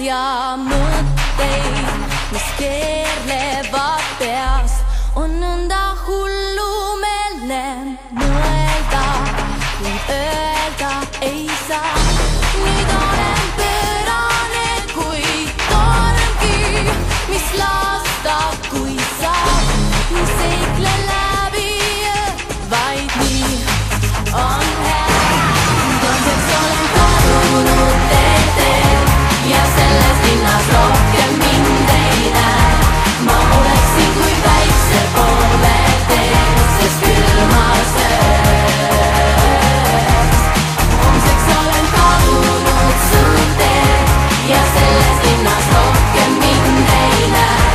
ja mõtteid, mis keerlevad peas, on nõnda hullumeelne mõelda, kuid öelda ei saa. Nüüd olen pöörane kui tormgi, mis lastab, kui saab, nii seikle läbi, vaid nii on hea. Tundeks olen kadunud teedel ja selles linnas rohkem mind ei näe. Ma oleksin kui päikse poole teel, sest külmas ööks. Homseks olen kadunud su teel ja selles linnas rohkem mind ei näe.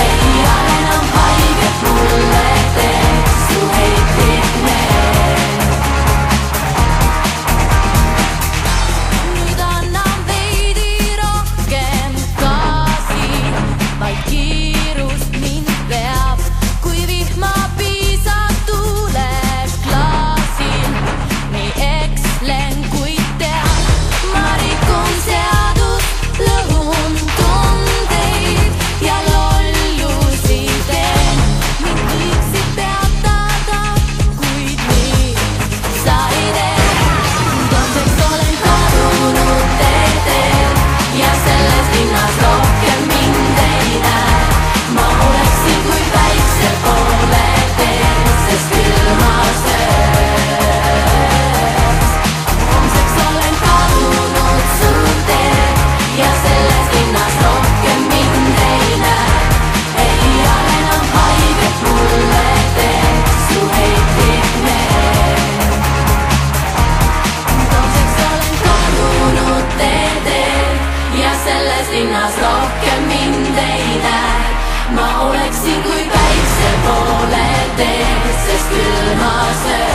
Ei ole enam haiget mulle teeks su heitlik meel. Nüüd annan veidi rohkem gaasi, vaid kiirust mind peab, kui vihmapiisad tuules klaasil. Nii ekslen, kui tean, ma rikun seadust, lõhun tundeid ja lollusi teen. Mind võiksid peatada, kuid nii sa ei tee. Tundeks olen kadunud teedel ja selles linnas rohkem mind ei näe. Ma oleksin kui päikse poole teel, sest külmas ööks. Homseks olen kadunud su teel ja selles linnas rohkem mind ei näe. Ei ole enam haiget mulle teeks su heitlik meel. Homseks olen kadunud teedel ja selles linnas rohkem mind ei näe. Ma oleksin kui päikse poole teel, sest külmas ööks.